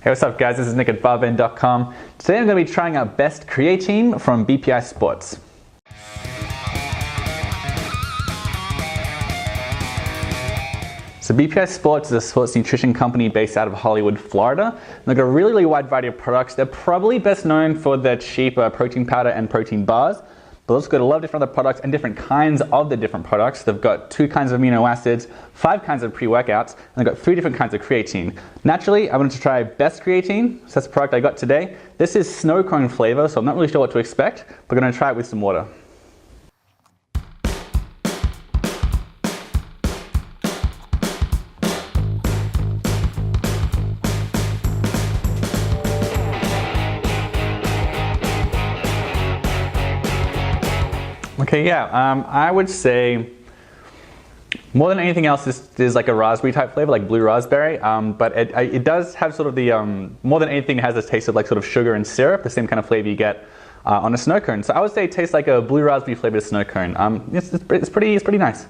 Hey, what's up guys? This is Nick at barben.com. Today I'm going to be trying out Best Creatine from BPI Sports. So BPI Sports is a sports nutrition company based out of Hollywood, Florida. And they've got a really wide variety of products. They're probably best known for their cheap protein powder and protein bars. But they've also got a lot of different other products and different kinds of the different products. They've got 2 kinds of amino acids, 5 kinds of pre-workouts, and they've got 3 different kinds of creatine. Naturally, I wanted to try Best Creatine, so that's the product I got today. This is snow cone flavor, so I'm not really sure what to expect, but I'm going to try it with some water. Okay, yeah, I would say more than anything else, this is like a raspberry type flavor, like blue raspberry, but it does have sort of the, more than anything, it has this taste of like sort of sugar and syrup, the same kind of flavor you get on a snow cone. So I would say it tastes like a blue raspberry flavored snow cone. It's pretty nice.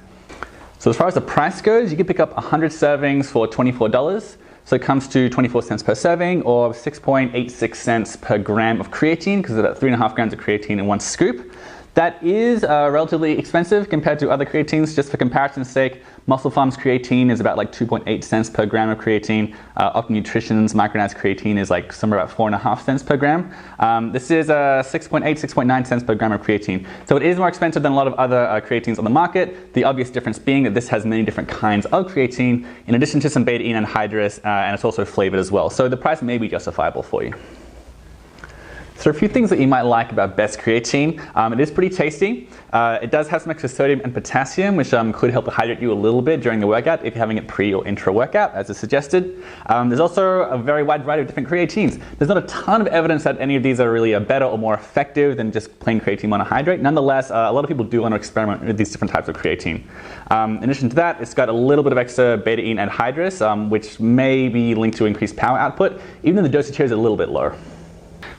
So as far as the price goes, you can pick up 100 servings for $24. So it comes to 24 cents per serving or 6.86 cents per gram of creatine, because it's about 3.5 grams of creatine in 1 scoop. That is relatively expensive compared to other creatines. Just for comparison's sake, Muscle Farms creatine is about like 2.8 cents per gram of creatine. Optimum Nutrition's micronized creatine is like somewhere about 4.5 cents per gram. This is 6.8, 6.9 cents per gram of creatine. So it is more expensive than a lot of other creatines on the market. The obvious difference being that this has many different kinds of creatine, in addition to some beta-ine anhydrous, and it's also flavored as well. So the price may be justifiable for you. So a few things that you might like about Best Creatine. It is pretty tasty. It does have some extra sodium and potassium, which could help hydrate you a little bit during the workout if you're having it pre or intra workout, as is suggested. There's also a very wide variety of different creatines. There's not a ton of evidence that any of these are really better or more effective than just plain creatine monohydrate. Nonetheless, a lot of people do want to experiment with these different types of creatine. In addition to that, it's got a little bit of extra beta-ine anhydrous, which may be linked to increased power output, even though the dosage here is a little bit lower.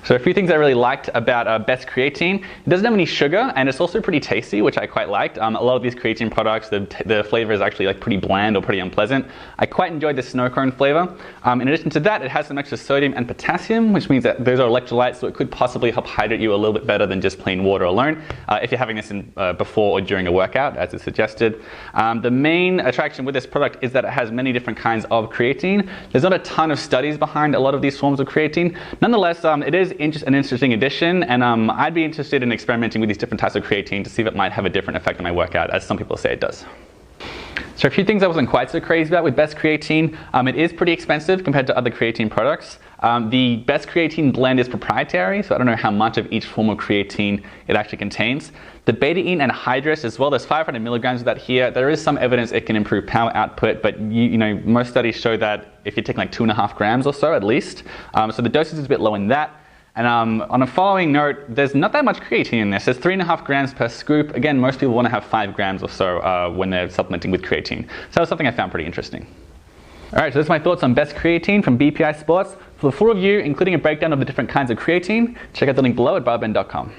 So a few things I really liked about Best Creatine. It doesn't have any sugar, and it's also pretty tasty, which I quite liked. A lot of these creatine products, the flavor is actually like pretty bland or pretty unpleasant. I quite enjoyed the snow cone flavor. In addition to that, it has some extra sodium and potassium, which means that those are electrolytes, so it could possibly help hydrate you a little bit better than just plain water alone, if you're having this in, before or during a workout, as is suggested. The main attraction with this product is that it has many different kinds of creatine. There's not a ton of studies behind a lot of these forms of creatine. Nonetheless, it is an interesting addition, and I'd be interested in experimenting with these different types of creatine to see if it might have a different effect on my workout, as some people say it does. So a few things I wasn't quite so crazy about with Best Creatine. It is pretty expensive compared to other creatine products. The Best Creatine blend is proprietary, so I don't know how much of each form of creatine it actually contains. The beta-ine anhydrous as well, there's 500 milligrams of that here. There is some evidence it can improve power output, but you know, most studies show that if you're taking like 2.5 grams or so at least. So the dosage is a bit low in that. And on a following note, there's not that much creatine in this. There's 3.5 grams per scoop. Again, most people want to have 5 grams or so when they're supplementing with creatine. So that was something I found pretty interesting. Alright, so that's my thoughts on Best Creatine from BPI Sports. For the full review, including a breakdown of the different kinds of creatine, check out the link below at barben.com.